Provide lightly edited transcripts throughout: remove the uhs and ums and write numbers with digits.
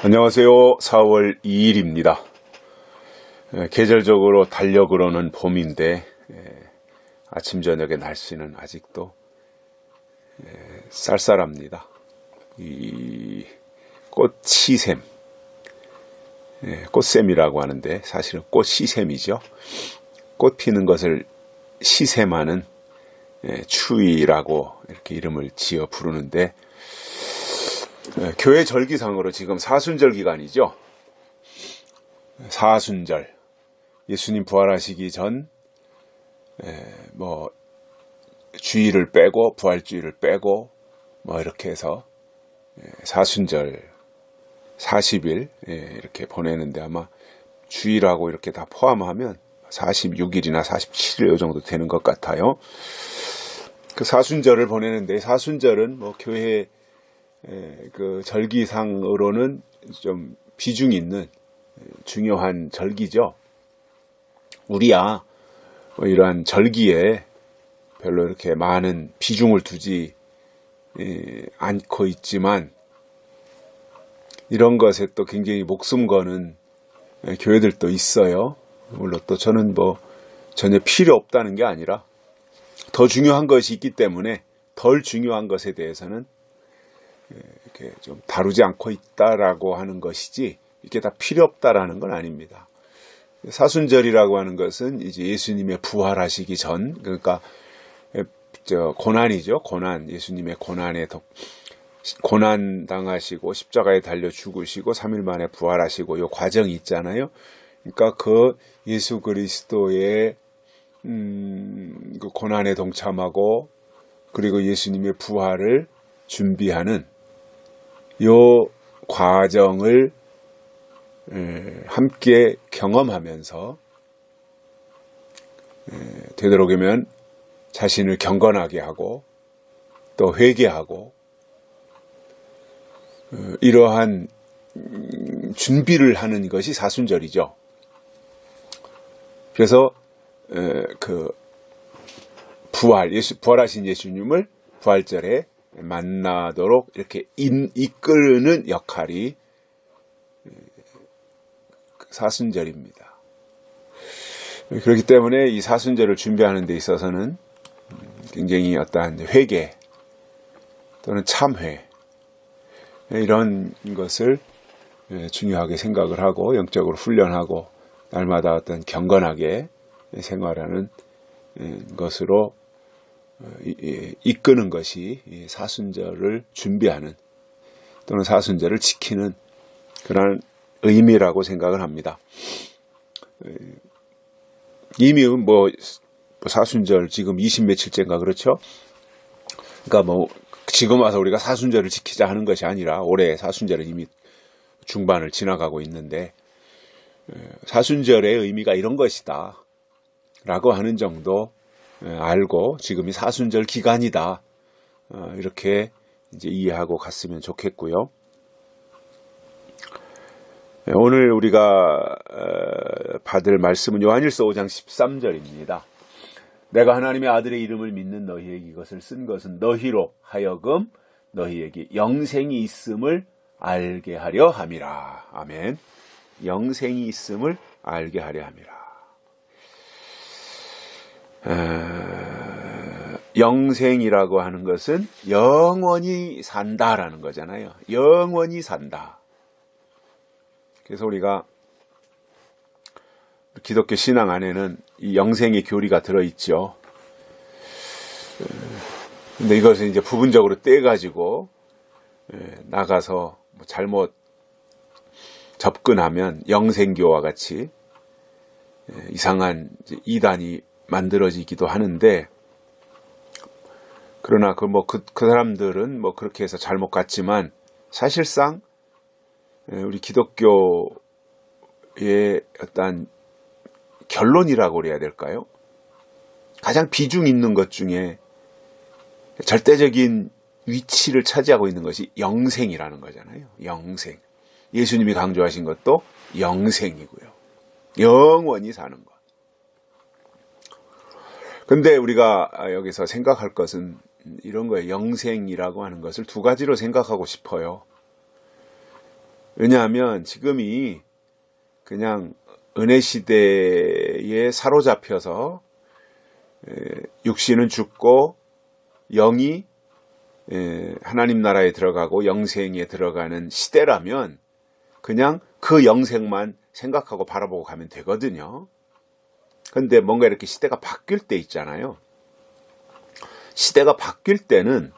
안녕하세요. 4월 2일입니다. 계절적으로 달력으로는 봄인데 아침 저녁의 날씨는 아직도 쌀쌀합니다. 이 꽃시샘, 꽃샘이라고 하는데 사실은 꽃시샘이죠. 꽃 피는 것을 시샘하는 추위라고 이렇게 이름을 지어 부르는데, 교회 절기상으로 지금 사순절 기간이죠. 사순절, 예수님 부활하시기 전 주일을 빼고 부활주일을 빼고 이렇게 해서 사순절 40일 이렇게 보내는데, 아마 주일하고 이렇게 다 포함하면 46일이나 47일 이 정도 되는 것 같아요. 그 사순절을 보내는데, 사순절은 교회 그 절기상으로는 좀 비중 있는 중요한 절기죠. 우리야 이러한 절기에 별로 이렇게 많은 비중을 두지 않고 있지만, 이런 것에 또 굉장히 목숨 거는 교회들도 있어요. 물론 또 저는 전혀 필요 없다는 게 아니라, 더 중요한 것이 있기 때문에 덜 중요한 것에 대해서는 이렇게 좀 다루지 않고 있다라고 하는 것이지, 이게 다 필요 없다라는 건 아닙니다. 사순절이라고 하는 것은 이제 예수님의 부활하시기 전, 그러니까 고난이죠. 고난, 예수님의 고난 당하시고 십자가에 달려 죽으시고 3일 만에 부활하시고 요 과정이 있잖아요. 그러니까 그 예수 그리스도의 그 고난에 동참하고, 그리고 예수님의 부활을 준비하는 요 과정을 함께 경험하면서 되도록이면 자신을 경건하게 하고 또 회개하고, 이러한 준비를 하는 것이 사순절이죠. 그래서 그 부활하신 예수님을 부활절에 만나도록 이렇게 이끄는 역할이 사순절입니다. 그렇기 때문에 이 사순절을 준비하는 데 있어서는 굉장히 어떠한 회개 또는 참회, 이런 것을 중요하게 생각을 하고 영적으로 훈련하고 날마다 어떤 경건하게 생활하는 것으로 이끄는 것이 사순절을 준비하는 또는 사순절을 지키는 그런 의미라고 생각을 합니다. 이미 사순절 지금 20 며칠째인가 그렇죠? 그러니까 지금 와서 우리가 사순절을 지키자 하는 것이 아니라, 올해 사순절은 이미 중반을 지나가고 있는데, 사순절의 의미가 이런 것이다 라고 하는 정도 알고, 지금이 사순절 기간이다 이렇게 이제 이해하고 갔으면 좋겠고요. 오늘 우리가 받을 말씀은 요한일서 5장 13절입니다. 내가 하나님의 아들의 이름을 믿는 너희에게 이것을 쓴 것은 너희로 하여금 너희에게 영생이 있음을 알게 하려 함이라. 아멘. 영생이 있음을 알게 하려 함이라. 영생이라고 하는 것은 영원히 산다라는 거잖아요. 영원히 산다. 그래서 우리가 기독교 신앙 안에는 이 영생의 교리가 들어있죠. 근데 이것을 이제 부분적으로 떼가지고 나가서 잘못 접근하면 영생교와 같이 이상한 이단이 만들어지기도 하는데, 그러나 그 사람들은 그렇게 해서 잘못 갔지만, 사실상 우리 기독교의 어떤 결론이라고 그래야 될까요? 가장 비중 있는 것 중에 절대적인 위치를 차지하고 있는 것이 영생이라는 거잖아요. 영생. 예수님이 강조하신 것도 영생이고요. 영원히 사는 것. 근데 우리가 여기서 생각할 것은 이런 거예요. 영생이라고 하는 것을 두 가지로 생각하고 싶어요. 왜냐하면 지금이 그냥 은혜 시대에 사로잡혀서 육신은 죽고 영이 하나님 나라에 들어가고 영생에 들어가는 시대라면 그냥 그 영생만 생각하고 바라보고 가면 되거든요. 근데 뭔가 이렇게 시대가 바뀔 때 있잖아요. 시대가 바뀔 때는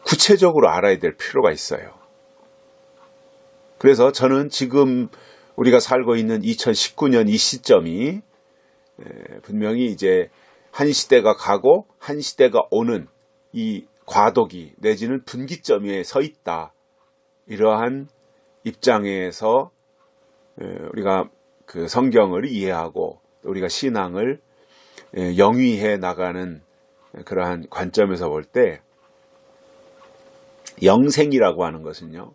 구체적으로 알아야 될 필요가 있어요. 그래서 저는 지금 우리가 살고 있는 2019년 이 시점이 분명히 이제 한 시대가 가고 한 시대가 오는 이 과도기 내지는 분기점에 서 있다. 이러한 입장에서 우리가 그 성경을 이해하고 우리가 신앙을 영위해 나가는 그러한 관점에서 볼 때 영생이라고 하는 것은요.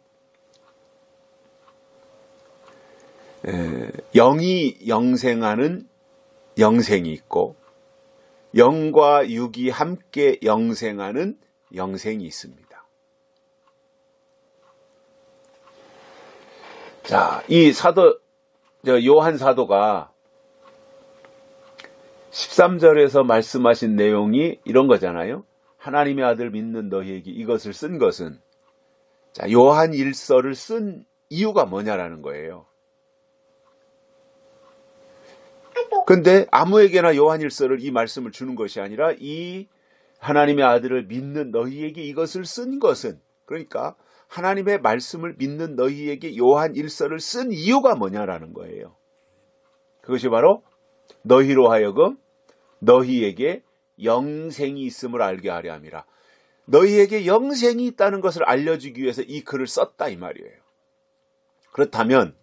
영이 영생하는 영생이 있고 영과 육이 함께 영생하는 영생이 있습니다. 자, 이 요한 사도가 13절에서 말씀하신 내용이 이런 거잖아요. 하나님의 아들 믿는 너희에게 이것을 쓴 것은, 자, 요한 일서를 쓴 이유가 뭐냐라는 거예요. 근데 아무에게나 요한 일서를 이 말씀을 주는 것이 아니라 이 하나님의 아들을 믿는 너희에게 이것을 쓴 것은, 그러니까 하나님의 말씀을 믿는 너희에게 요한 일서를 쓴 이유가 뭐냐라는 거예요. 그것이 바로 너희로 하여금 너희에게 영생이 있음을 알게 하려 함이라. 너희에게 영생이 있다는 것을 알려주기 위해서 이 글을 썼다 이 말이에요. 그렇다면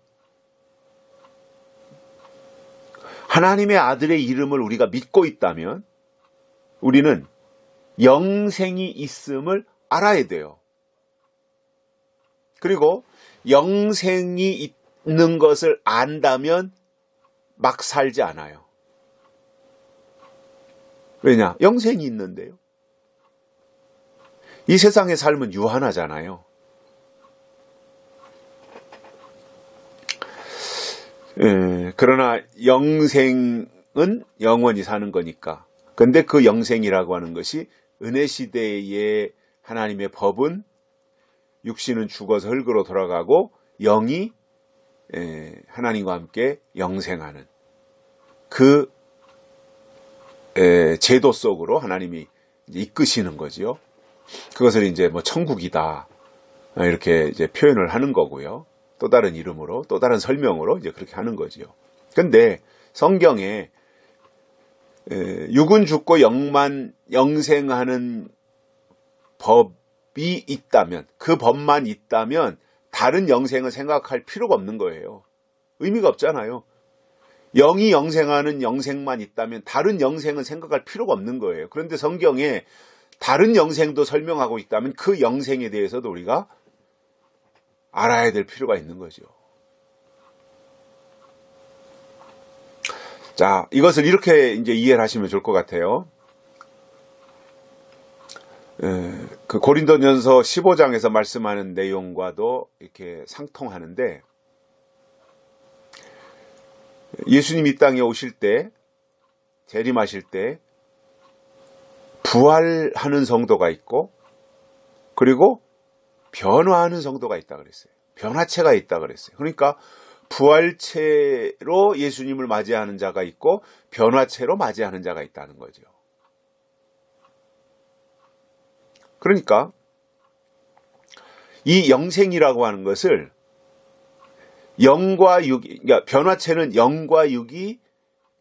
하나님의 아들의 이름을 우리가 믿고 있다면 우리는 영생이 있음을 알아야 돼요. 그리고 영생이 있는 것을 안다면 막 살지 않아요. 왜냐? 영생이 있는데요. 이 세상의 삶은 유한하잖아요. 그러나 영생은 영원히 사는 거니까. 근데 그 영생이라고 하는 것이 은혜 시대의 하나님의 법은 육신은 죽어서 흙으로 돌아가고 영이 하나님과 함께 영생하는 그 제도 속으로 하나님이 이끄시는 거지요. 그것을 이제 뭐 천국이다 이렇게 이제 표현을 하는 거고요. 또 다른 이름으로, 또 다른 설명으로 이제 그렇게 하는 거지요. 근데 성경에 육은 죽고 영만 영생하는 법이 있다면, 그 법만 있다면 다른 영생을 생각할 필요가 없는 거예요. 의미가 없잖아요. 영이 영생하는 영생만 있다면 다른 영생은 생각할 필요가 없는 거예요. 그런데 성경에 다른 영생도 설명하고 있다면 그 영생에 대해서도 우리가 알아야 될 필요가 있는 거죠. 자, 이것을 이렇게 이제 이해를 하시면 좋을 것 같아요. 그 고린도전서 15장에서 말씀하는 내용과도 이렇게 상통하는데, 예수님 이 땅에 오실 때, 재림하실 때 부활하는 성도가 있고, 그리고 변화하는 성도가 있다 그랬어요. 변화체가 있다 그랬어요. 그러니까 부활체로 예수님을 맞이하는 자가 있고 변화체로 맞이하는 자가 있다는 거죠. 그러니까 이 영생이라고 하는 것을 영과 육이, 그러니까 변화체는 영과 육이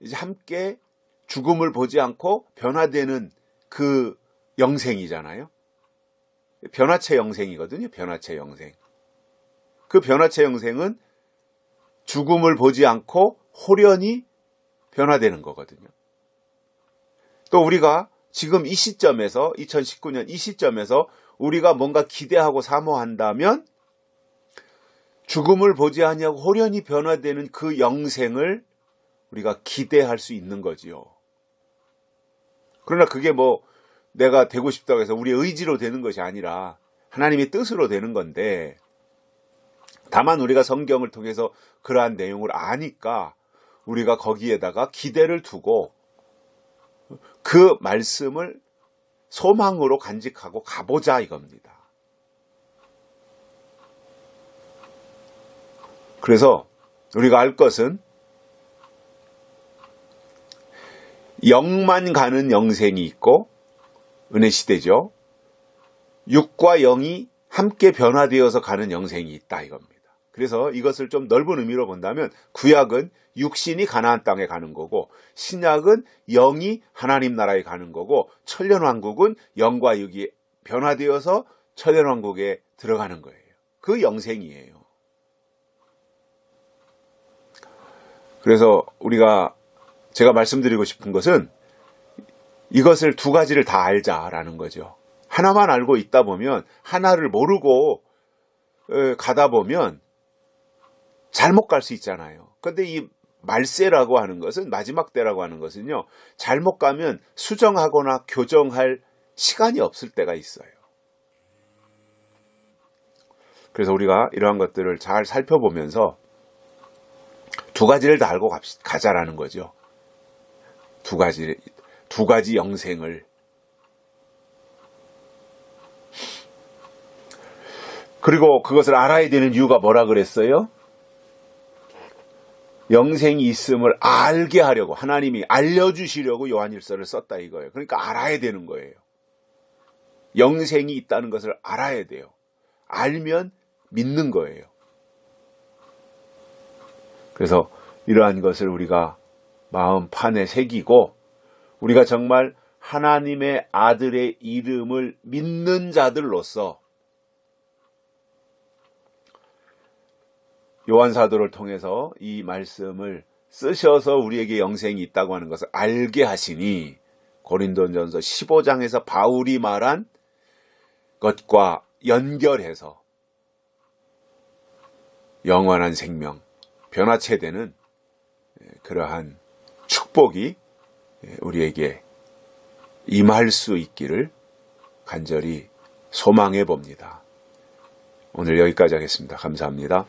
이제 함께 죽음을 보지 않고 변화되는 그 영생이잖아요. 변화체 영생이거든요. 변화체 영생. 그 변화체 영생은 죽음을 보지 않고 홀연히 변화되는 거거든요. 또 우리가 지금 이 시점에서 2019년 이 시점에서 우리가 뭔가 기대하고 사모한다면 죽음을 보지 아니하고 홀연히 변화되는 그 영생을 우리가 기대할 수 있는 거지요. 그러나 그게 뭐 내가 되고 싶다고 해서 우리의 의지로 되는 것이 아니라 하나님의 뜻으로 되는 건데, 다만 우리가 성경을 통해서 그러한 내용을 아니까 우리가 거기에다가 기대를 두고 그 말씀을 소망으로 간직하고 가보자 이겁니다. 그래서 우리가 알 것은 영만 가는 영생이 있고 은혜 시대죠. 육과 영이 함께 변화되어서 가는 영생이 있다 이겁니다. 그래서 이것을 좀 넓은 의미로 본다면 구약은 육신이 가나안 땅에 가는 거고 신약은 영이 하나님 나라에 가는 거고 천년왕국은 영과 육이 변화되어서 천년왕국에 들어가는 거예요. 그 영생이에요. 그래서 제가 말씀드리고 싶은 것은 이것을 두 가지를 다 알자라는 거죠. 하나만 알고 있다 보면 하나를 모르고 가다 보면 잘못 갈 수 있잖아요. 그런데 이 말세라고 하는 것은 마지막 때라고 하는 것은요. 잘못 가면 수정하거나 교정할 시간이 없을 때가 있어요. 그래서 우리가 이러한 것들을 잘 살펴보면서 두 가지를 다 알고 가자라는 거죠. 두 가지 영생을. 그리고 그것을 알아야 되는 이유가 뭐라 그랬어요? 영생이 있음을 알게 하려고 하나님이 알려주시려고 요한일서를 썼다 이거예요. 그러니까 알아야 되는 거예요. 영생이 있다는 것을 알아야 돼요. 알면 믿는 거예요. 그래서 이러한 것을 우리가 마음판에 새기고 우리가 정말 하나님의 아들의 이름을 믿는 자들로서 요한사도를 통해서 이 말씀을 쓰셔서 우리에게 영생이 있다고 하는 것을 알게 하시니 고린도전서 15장에서 바울이 말한 것과 연결해서 영원한 생명, 변화체되는 그러한 축복이 우리에게 임할 수 있기를 간절히 소망해 봅니다. 오늘 여기까지 하겠습니다. 감사합니다.